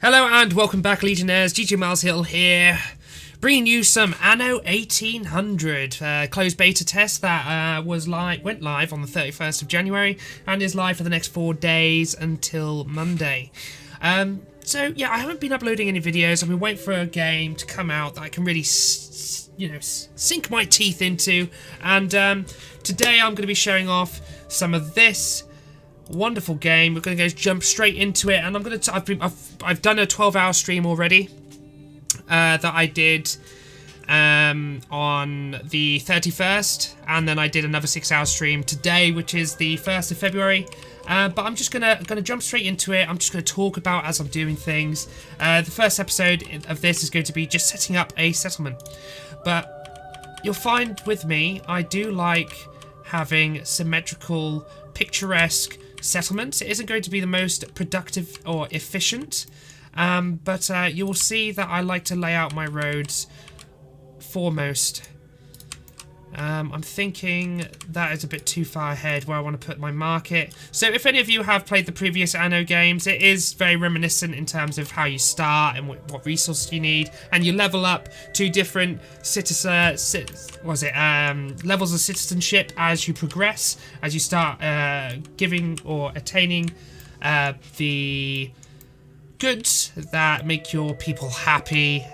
Hello and welcome back, Legionnaires. GGMarZhill here, bringing you some Anno 1800 closed beta test that went live on the 31st of January and is live for the next 4 days until Monday. So yeah, I haven't been uploading any videos. I've been waiting for a game to come out that I can really, sink my teeth into. And today I'm going to be showing off some of this wonderful game. We're going to jump straight into it, and I'm going to. I've done a 12-hour stream already that I did on the 31st, and then I did another 6-hour stream today, which is the 1st of February. But I'm just gonna jump straight into it. I'm just gonna talk about as I'm doing things. The first episode of this is going to be just setting up a settlement, but you'll find with me, I do like having symmetrical, picturesque settlements. It isn't going to be the most productive or efficient, but you will see that I like to lay out my roads foremost. I'm thinking that is a bit too far ahead where I want to put my market. So if any of you have played the previous Anno games, it is very reminiscent in terms of how you start and what resources you need, and you level up to different levels of citizenship as you progress, as you start giving or attaining the goods that make your people happy,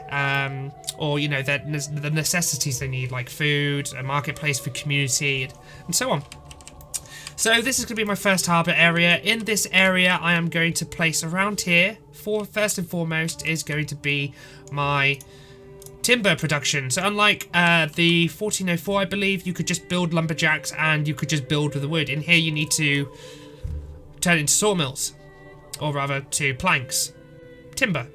or the necessities they need, like food, a marketplace for community, and so on. So this is going to be my first harbour area. In this area I am going to place around here, first and foremost, is going to be my timber production. So unlike the 1404, I believe, you could just build lumberjacks and you could just build with the wood. In here you need to turn it into sawmills, or rather to planks, timber.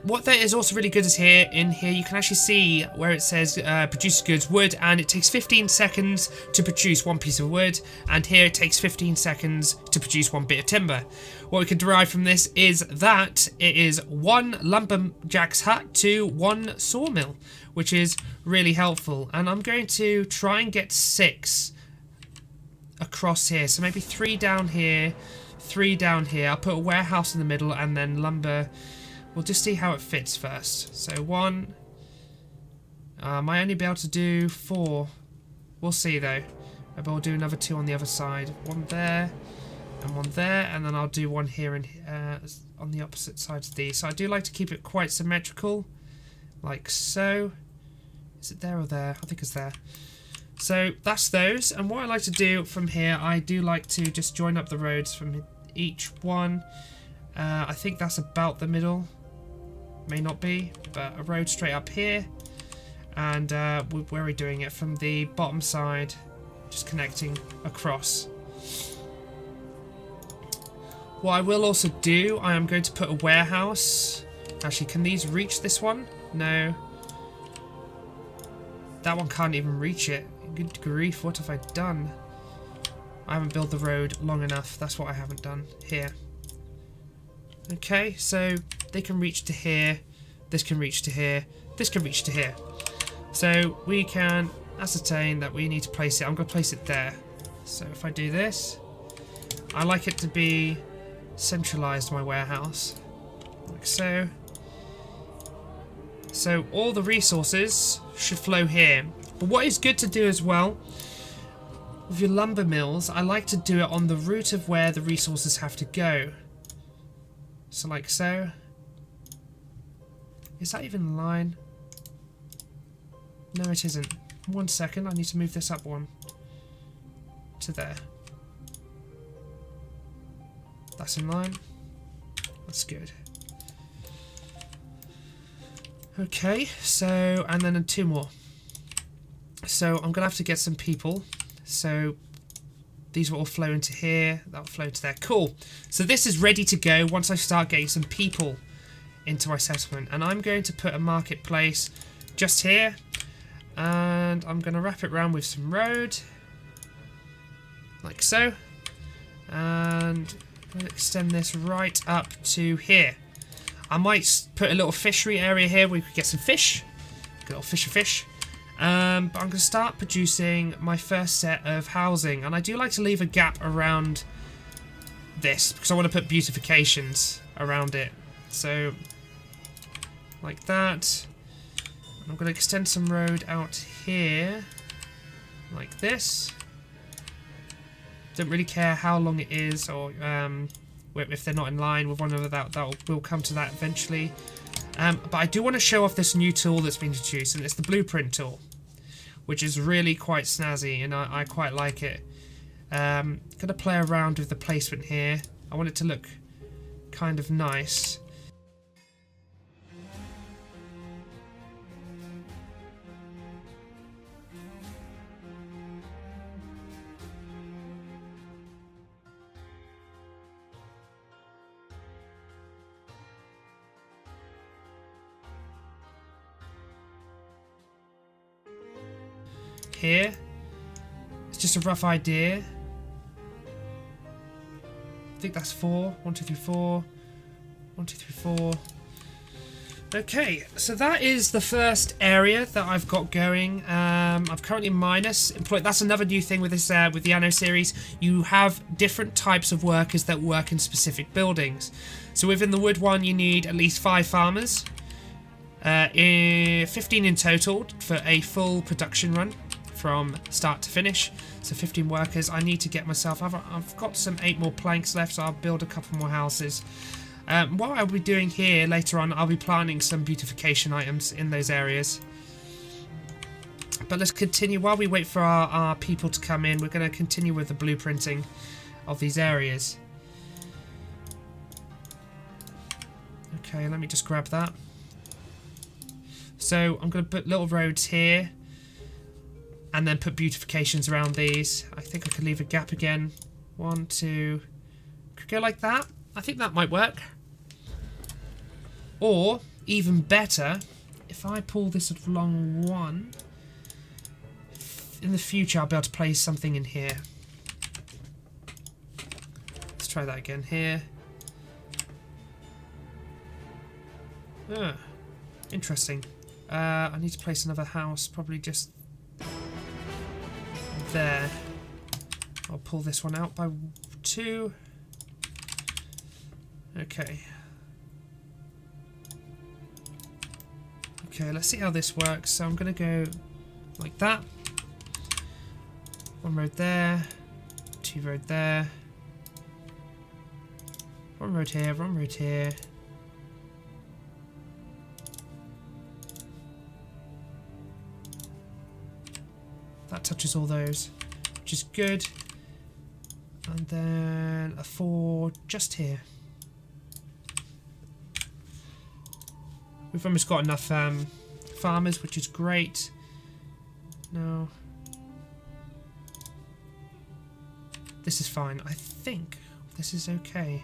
What that is also really good is in here you can actually see where it says produces goods wood, and it takes 15 seconds to produce one piece of wood, and here it takes 15 seconds to produce one bit of timber. What we can derive from this is that it is 1 lumberjack's hut to 1 sawmill, which is really helpful. And I'm going to try and get 6 across here, so maybe 3 down here, 3 down here. I'll put a warehouse in the middle, and then lumber. We'll just see how it fits first. So 1. Might only be able to do 4. We'll see though. Maybe I'll do another 2 on the other side. 1 there, and 1 there, and then I'll do 1 here and on the opposite sides of these. So I do like to keep it quite symmetrical, like so. Is it there or there? I think it's there. So that's those, and what I like to do from here, I do like to just join up the roads from each one. I think that's about the middle. May not be, but a road straight up here, and where are we doing it? From the bottom side, just connecting across. What I will also do, I am going to put a warehouse. Actually, can these reach this one? No. That one can't even reach it. Good grief, what have I done? I haven't built the road long enough. That's what I haven't done here. Okay, so they can reach to here, this can reach to here, this can reach to here. So we can ascertain that we need to place it. I'm going to place it there. So if I do this, I like it to be centralized, my warehouse, like so. So all the resources should flow here. But what is good to do as well with your lumber mills, I like to do it on the route of where the resources have to go. So like so. Is that even in line? No, it isn't. 1 second, I need to move this up 1 to there. That's in line. That's good. Okay, so, and then 2 more. So I'm gonna have to get some people. So these will all flow into here, that'll flow to there. Cool. So this is ready to go once I start getting some people into my settlement. And I'm going to put a marketplace just here. And I'm going to wrap it around with some road. Like so. And I'm going to extend this right up to here. I might put a little fishery area here where we could get some fish. Good old fish. But I'm going to start producing my first set of housing, and I do like to leave a gap around this because I want to put beautifications around it. So like that. I'm going to extend some road out here like this. Don't really care how long it is, or if they're not in line with one another. We'll come to that eventually. But I do want to show off this new tool that's been introduced, and it's the blueprint tool, which is really quite snazzy, and I quite like it. Gonna play around with the placement here. I want it to look kind of nice. Here, it's just a rough idea. I think that's 4. 1, 2, 3, 4. 1, 2, 3, 4. Okay, so that is the first area that I've got going. I'm currently minus employed. That's another new thing with this with the Anno series. You have different types of workers that work in specific buildings. So within the wood one, you need at least 5 farmers. 15 in total for a full production run from start to finish. So 15 workers. I need to get myself, I've got some 8 more planks left, so I'll build a couple more houses. What I'll be doing here later on, I'll be planting some beautification items in those areas. But let's continue. While we wait for our people to come in, we're going to continue with the blueprinting of these areas. Okay, let me just grab that. So I'm going to put little roads here, and then put beautifications around these. I think I could leave a gap again. 1, 2. Could go like that. I think that might work. Or, even better, if I pull this along one, in the future I'll be able to place something in here. Let's try that again here. Ah, interesting. I need to place another house, probably just there. I'll pull this one out by 2. Okay. Okay, let's see how this works. So I'm going to go like that. 1 road there. 2 road there. 1 road here, 1 road here. That touches all those, which is good. And then a 4 just here. We've almost got enough farmers, which is great. No. This is fine. I think this is okay.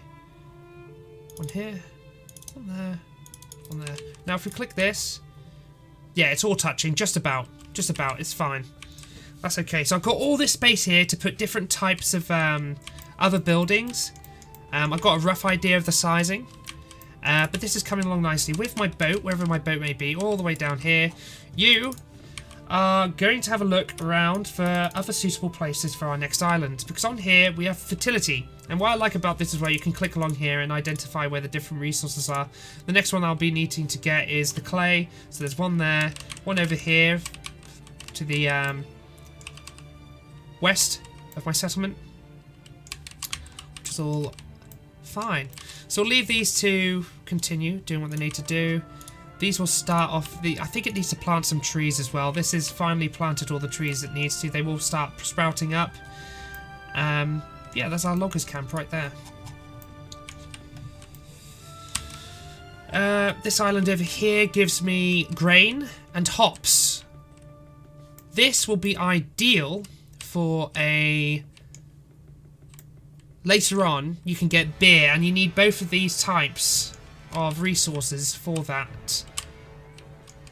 1 here, 1 there, 1 there. Now if we click this, yeah, it's all touching, just about, it's fine. That's okay. So I've got all this space here to put different types of other buildings. I've got a rough idea of the sizing. But this is coming along nicely with my boat, wherever my boat may be, all the way down here. You are going to have a look around for other suitable places for our next island, because on here we have fertility. And what I like about this is where you can click along here and identify where the different resources are. The next one I'll be needing to get is the clay. So there's 1 there, 1 over here to the west of my settlement, which is all fine. So we'll leave these to continue doing what they need to do. These will start off I think it needs to plant some trees as well. This is finally planted all the trees it needs to. They will start sprouting up. Yeah, that's our loggers camp right there. This island over here gives me grain and hops. This will be ideal for a... Later on, you can get beer, and you need both of these types of resources for that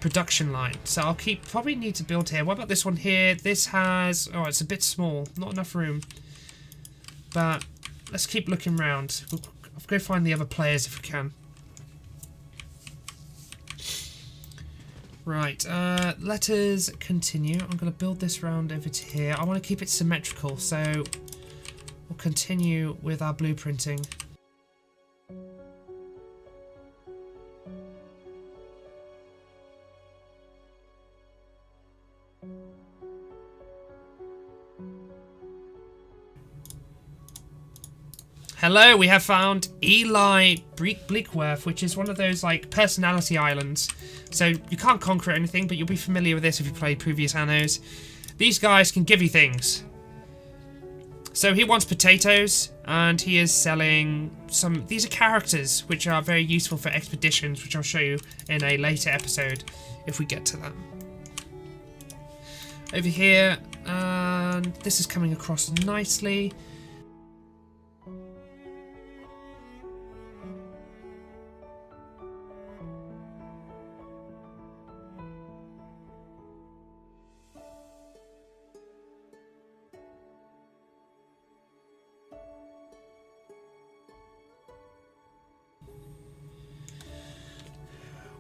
production line. So I'll probably need to build here. What about this one here? This has... Oh, it's a bit small. Not enough room. But let's keep looking around. We'll go find the other players if we can. Right, let us continue. I'm going to build this round over to here. I want to keep it symmetrical, so we'll continue with our blueprinting. Hello, we have found Eli Bleakworth, which is one of those like personality islands. So you can't conquer anything, but you'll be familiar with this if you played previous Annos. These guys can give you things. So he wants potatoes, and he is selling some... These are characters, which are very useful for expeditions, which I'll show you in a later episode, if we get to that. Over here, and this is coming across nicely.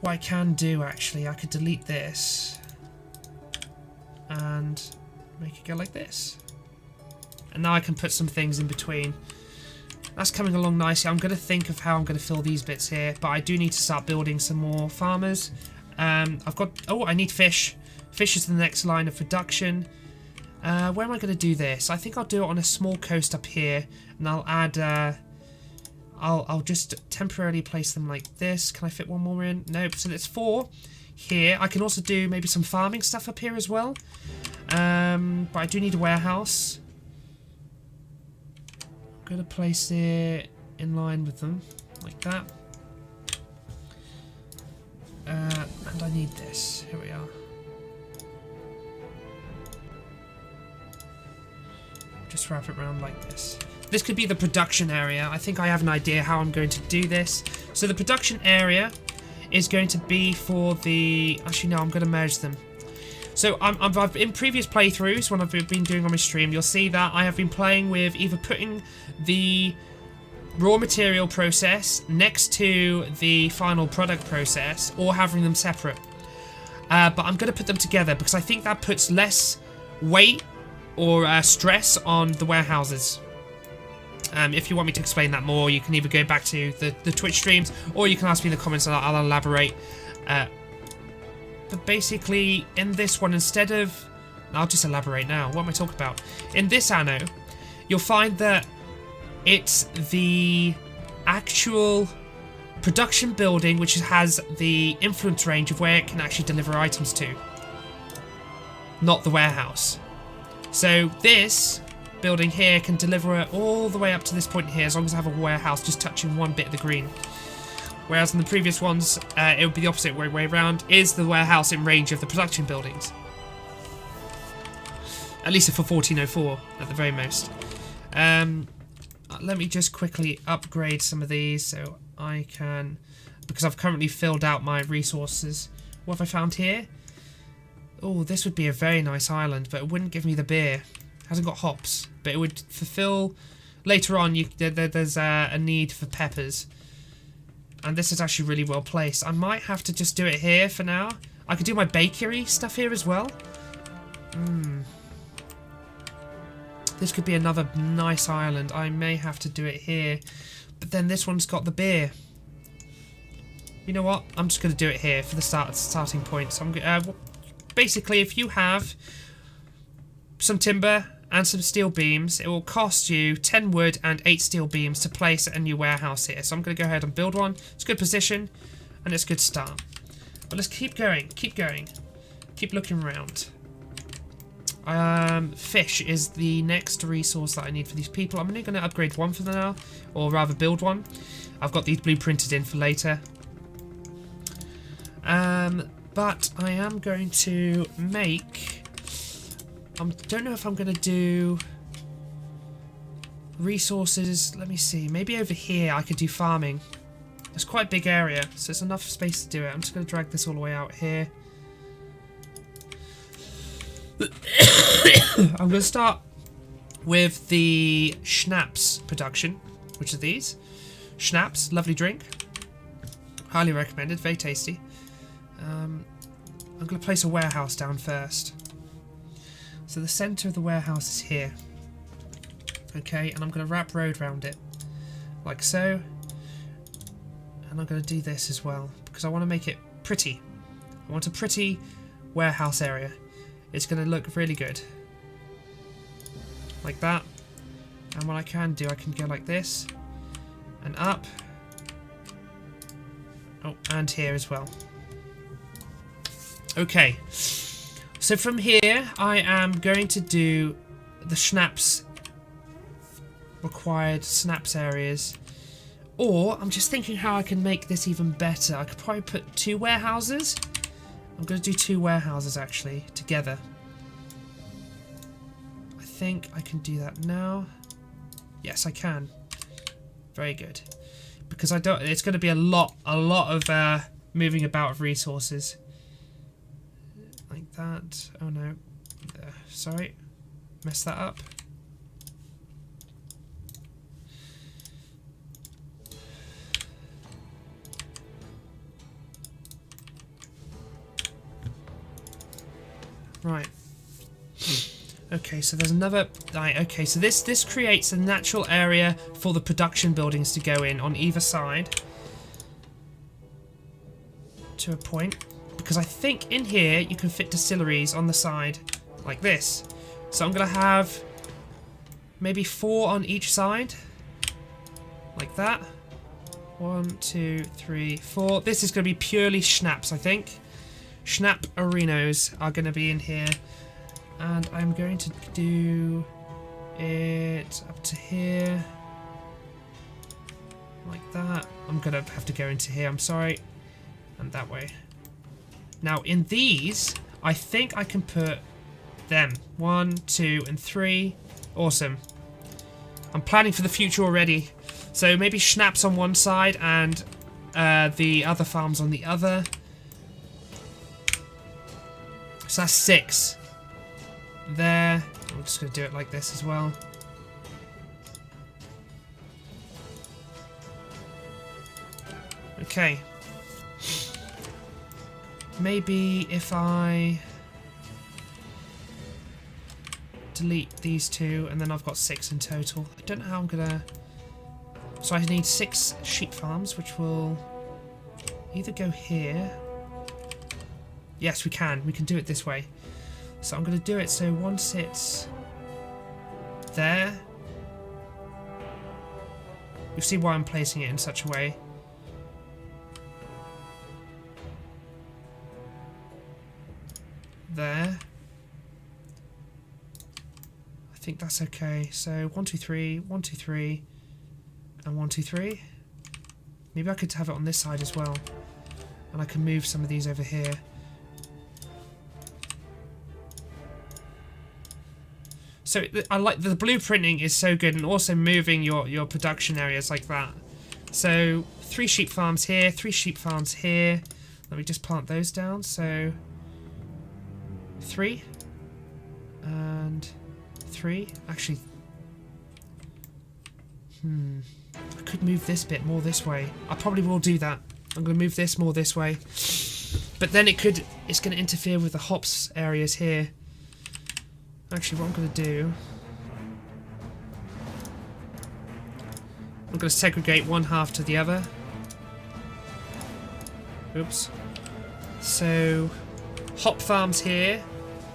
What I can do, actually, I could delete this and make it go like this. And now I can put some things in between. That's coming along nicely. I'm going to think of how I'm going to fill these bits here, but I do need to start building some more farmers. I've got... Oh, I need fish. Fish is the next line of production. Where am I going to do this? I think I'll do it on a small coast up here, and I'll add... I'll just temporarily place them like this. Can I fit one more in? Nope. So there's 4 here. I can also do maybe some farming stuff up here as well. But I do need a warehouse. I'm going to place it in line with them, like that. And I need this. Here we are. Just wrap it around like this. This could be the production area. I think I have an idea how I'm going to do this. So the production area is going to be for the... Actually, no, I'm going to merge them. So I've in previous playthroughs, when I've been doing on my stream, you'll see that I have been playing with either putting the raw material process next to the final product process or having them separate. But I'm going to put them together because I think that puts less weight or stress on the warehouses. If you want me to explain that more, you can either go back to the Twitch streams, or you can ask me in the comments and I'll elaborate. But basically, in this one, instead of... I'll just elaborate now. What am I talking about? In this Anno, you'll find that it's the actual production building which has the influence range of where it can actually deliver items to, not the warehouse. So this... building here can deliver it all the way up to this point here, as long as I have a warehouse just touching one bit of the green. Whereas in the previous ones, it would be the opposite way around. Is the warehouse in range of the production buildings? At least for 1404, at the very most. Let me just quickly upgrade some of these so I can... Because I've currently filled out my resources. What have I found here? Oh, this would be a very nice island, but it wouldn't give me the beer. Hasn't got hops, but it would fulfill... Later on, there's a need for peppers. And this is actually really well placed. I might have to just do it here for now. I could do my bakery stuff here as well. This could be another nice island. I may have to do it here. But then this one's got the beer. You know what? I'm just going to do it here for the starting point. So I'm basically, if you have some timber and some steel beams, it will cost you 10 wood and 8 steel beams to place a new warehouse here. So I'm going to go ahead and build one. It's a good position and it's a good start. But let's keep going, keep looking around. Fish is the next resource that I need for these people. I'm only going to upgrade one for now, or rather build one. I've got these blueprinted in for later. But I am going to make... I don't know if I'm going to do resources. Let me see. Maybe over here I could do farming. It's quite a big area, so it's enough space to do it. I'm just going to drag this all the way out here. I'm going to start with the schnapps production, which are these. Schnapps, lovely drink. Highly recommended, very tasty. I'm going to place a warehouse down first. So the centre of the warehouse is here. Okay, and I'm going to wrap road around it, like so. And I'm going to do this as well, because I want to make it pretty. I want a pretty warehouse area. It's going to look really good. Like that. And what I can do, I can go like this. And up. Oh, and here as well. Okay. So from here, I am going to do the schnapps required snaps areas. Or I'm just thinking how I can make this even better. I could probably put 2 warehouses. I'm going to do 2 warehouses actually together. I think I can do that now. Yes, I can. Very good. Because I don't. It's going to be a lot of moving about of resources. Like that. Oh no. Sorry. Messed that up. Right. Okay, so there's another... Right, okay, so this creates a natural area for the production buildings to go in on either side. To a point. Because I think in here you can fit distilleries on the side like this. So I'm going to have maybe 4 on each side. Like that. 1, 2, 3, 4. This is going to be purely schnapps, I think. Schnapp arenos are going to be in here. And I'm going to do it up to here. Like that. I'm going to have to go into here, I'm sorry. And that way. Now in these, I think I can put them. 1, 2, and 3. Awesome. I'm planning for the future already. So maybe schnapps on one side and the other farms on the other. So that's 6. There. I'm just going to do it like this as well. Okay. Maybe if I delete these 2 and then I've got 6 in total. I don't know how I'm going to... So I need 6 sheep farms, which will either go here. Yes, we can. We can do it this way. So I'm going to do it so one sits there. You'll see why I'm placing it in such a way. There. I think that's okay. So 1, 2, 3, 1, 2, 3, and 1, 2, 3. Maybe I could have it on this side as well. And I can move some of these over here. So I like the blueprinting is so good, and also moving your production areas like that. So 3 sheep farms here, 3 sheep farms here. Let me just plant those down. So 3 and 3. Actually, I could move this bit more this way. I probably will do that. I'm going to move this more this way. But then it's going to interfere with the hops areas here. Actually, what I'm going to do... I'm going to segregate one half to the other. Oops. So, hop farms here.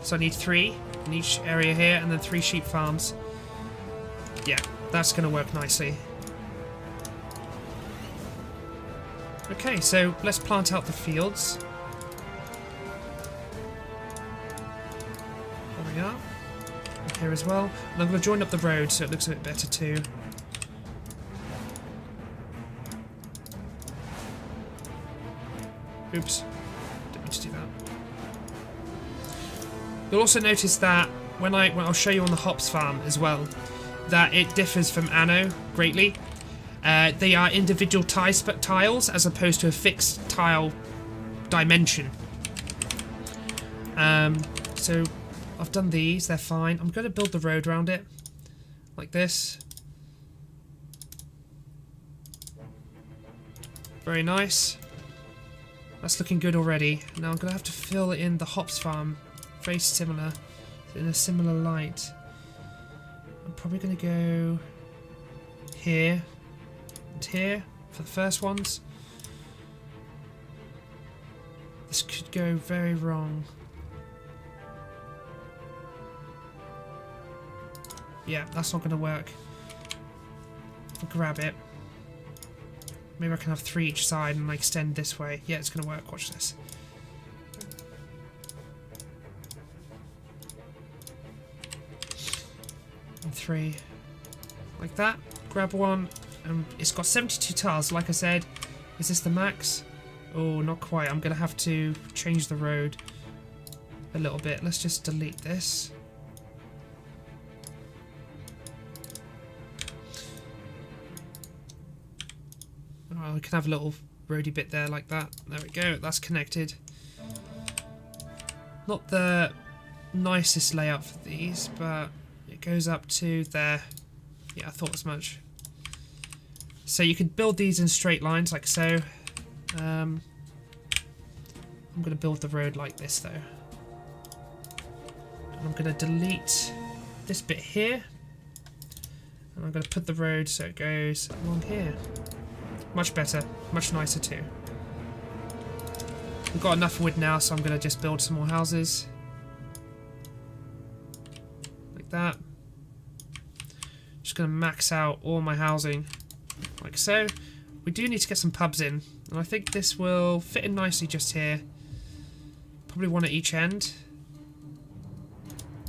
So I need 3 in each area here, and then 3 sheep farms. Yeah, that's going to work nicely. Okay, so let's plant out the fields. There we are. And here as well. And I'm going to join up the road so it looks a bit better too. Oops. Didn't mean to do that. You'll also notice that when I'll show you on the hops farm as well, that it differs from Anno greatly. They are individual tiles as opposed to a fixed tile dimension. So I've done these, they're fine. I'm going to build the road around it, like this. Very nice. That's looking good already. Now I'm going to have to fill in the hops farm, very similar, in a similar light. I'm I'm probably going to go here and here for the first ones. This could go very wrong. Yeah, that's not going to work. I'll grab it. Maybe I can have 3 each side and extend this way. Yeah, it's going to work. Watch this. And 3. Like that. Grab one. And it's got 72 tiles, like I said. Is this the max? Oh, not quite. I'm going to have to change the road a little bit. Let's just delete this. Oh, we can have a little roady bit there like that. There we go. That's connected. Not the nicest layout for these, but it goes up to there. Yeah, I thought as much. So you could build these in straight lines like so. I'm going to build the road like this though. And I'm going to delete this bit here. And I'm going to put the road so it goes along here. Much better, much nicer too. We've got enough wood now, so I'm going to just build some more houses. Like that. Just going to max out all my housing. Like so. We do need to get some pubs in. And I think this will fit in nicely just here. Probably one at each end.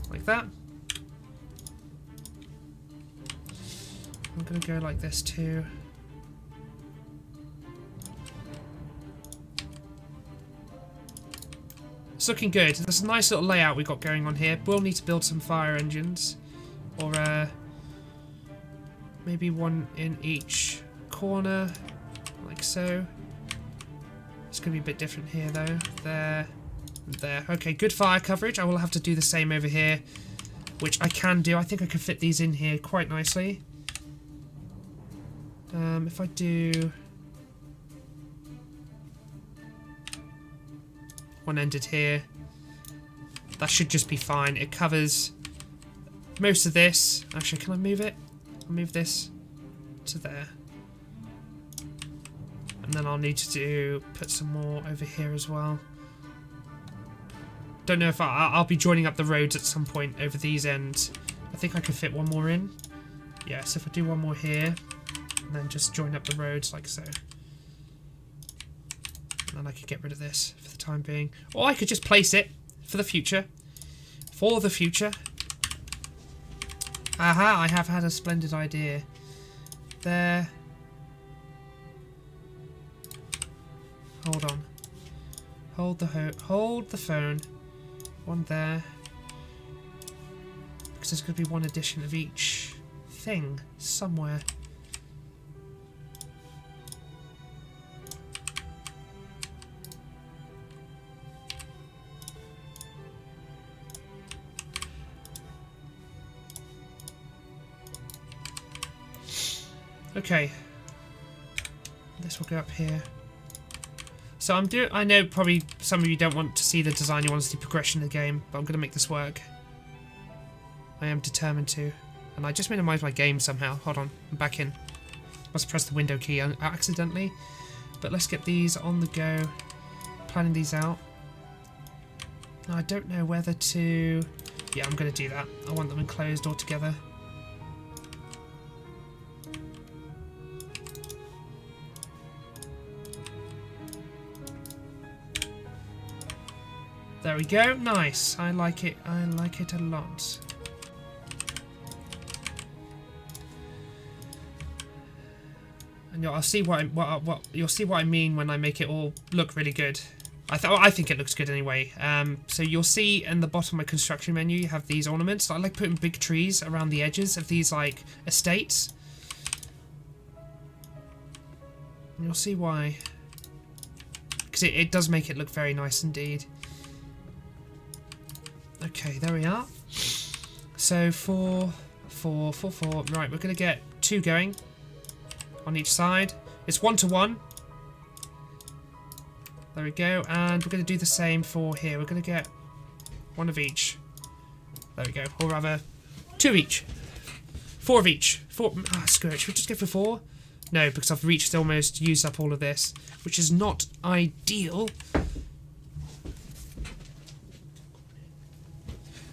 Like that. I'm going to go like this too. It's looking good. There's a nice little layout we got going on here. We'll need to build some fire engines. Or maybe one in each corner. Like so. It's going to be a bit different here though. There. And there. Okay, good fire coverage. I will have to do the same over here. Which I can do. I think I can fit these in here quite nicely. If I do... one ended here. That should just be fine. It covers most of this. Actually, can I move it? I'll move this to there. And then I'll need to put some more over here as well. Don't know if I'll be joining up the roads at some point over these ends. I think I could fit one more in. Yeah, so if I do one more here, and then just join up the roads like so. And then I could get rid of this for the time being. Or I could just place it for the future. For the future. Aha, I have had a splendid idea. There. Hold on. Hold the phone. One there. Because there's going to be one addition of each thing somewhere. Okay, this will go up here. So I know probably some of you don't want to see the design, you want to see progression in the game, but I'm going to make this work. I am determined to. And I just minimized my game somehow. Hold on, I'm back in. Must have pressed the window key accidentally. But let's get these on the go. Planning these out. Now I don't know whether to... Yeah, I'm going to do that. I want them enclosed all together. There we go. Nice. I like it. I like it a lot. And you'll see what you'll see what I mean when I make it all look really good. I think it looks good anyway. So you'll see in the bottom of my construction menu you have these ornaments. I like putting big trees around the edges of these like estates. And you'll see why. Because it does make it look very nice indeed. Okay, there we are. So 4, 4, 4, 4. Right, we're going to get 2 going on each side. It's 1 to 1. There we go. And we're going to do the same for here. We're going to get 1 of each. There we go. Or rather, 2 each. 4 of each. 4. Ah, screw it. Should we just go for 4? No, because I've reached almost used up all of this, which is not ideal.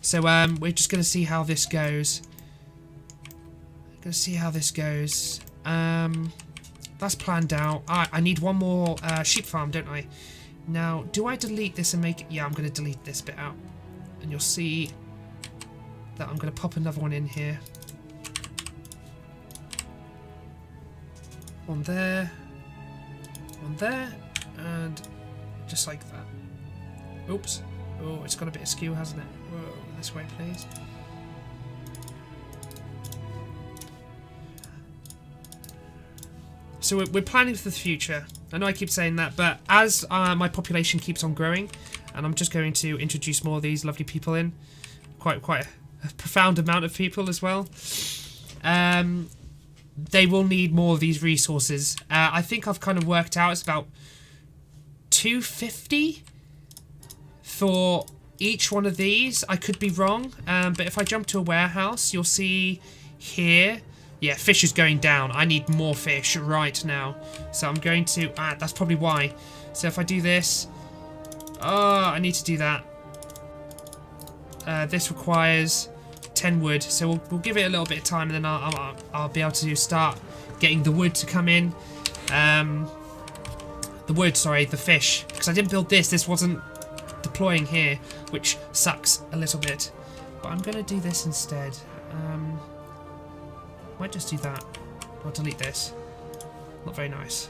So we're just going to see how this goes. Going to see how this goes. That's planned out. I need one more sheep farm, don't I? Now, do I delete this and make it? Yeah, I'm going to delete this bit out. And you'll see that I'm going to pop another one in here. One there, and just like that. Oops. Oh, it's got a bit of skew, hasn't it? Whoa, this way, please. So we're planning for the future. I know I keep saying that, but as my population keeps on growing, and I'm just going to introduce more of these lovely people in, quite a profound amount of people as well. They will need more of these resources. I think I've kind of worked out it's about 250 for each one of these. I could be wrong, but if I jump to a warehouse, you'll see here, yeah, fish is going down. I need more fish right now. So I'm going to, that's probably why. So if I do this, I need to do that. This requires 10 wood, so we'll give it a little bit of time, and then I'll be able to start getting the wood to come in. The fish, because I didn't build this. This wasn't deploying here, which sucks a little bit. But I'm going to do this instead. Might just do that. I'll delete this. Not very nice.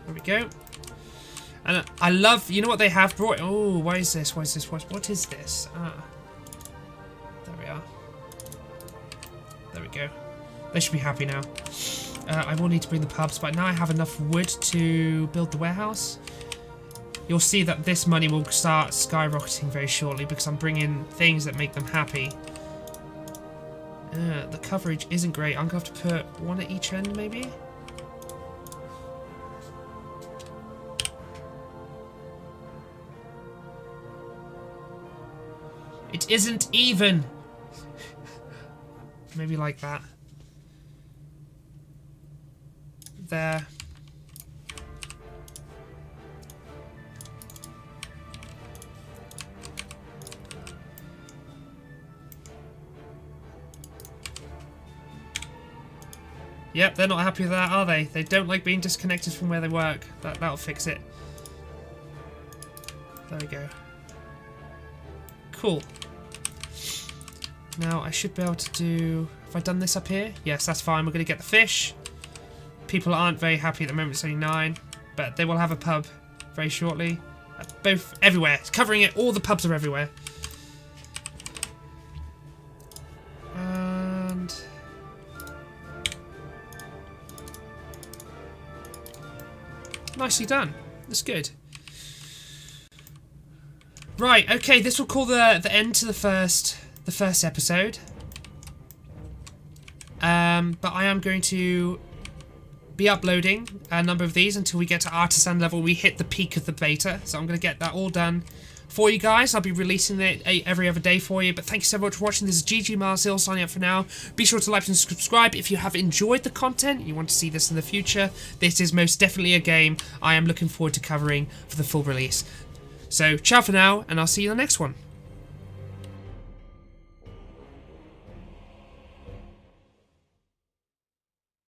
There we go. And I love, you know what they have brought? Oh, why is this? Why is this? What is this? There we are. There we go. They should be happy now. I will need to bring the pubs, but now I have enough wood to build the warehouse. You'll see that this money will start skyrocketing very shortly because I'm bringing things that make them happy. The coverage isn't great. I'm going to have to put one at each end, maybe? It isn't even. Maybe like that. There. Yep, they're not happy with that, are they? They don't like being disconnected from where they work. That'll fix it. There we go. Cool. Now I should be able to do... Have I done this up here? Yes, that's fine. We're going to get the fish. People aren't very happy at the moment. It's only 9. But they will have a pub very shortly. Both everywhere. It's covering it. All the pubs are everywhere. And... nicely done. That's good. Right, okay, this will call the end to the first episode. But I am going to be uploading a number of these until we get to artisan level. We hit the peak of the beta, so I'm going to get that all done for you guys. I'll be releasing it every other day for you. But thank you so much for watching. This is GGMarZhill signing up for now. Be sure to like and subscribe if you have enjoyed the content. You want to see this in the future. This is most definitely a game I am looking forward to covering for the full release. So, ciao for now, and I'll see you in the next one.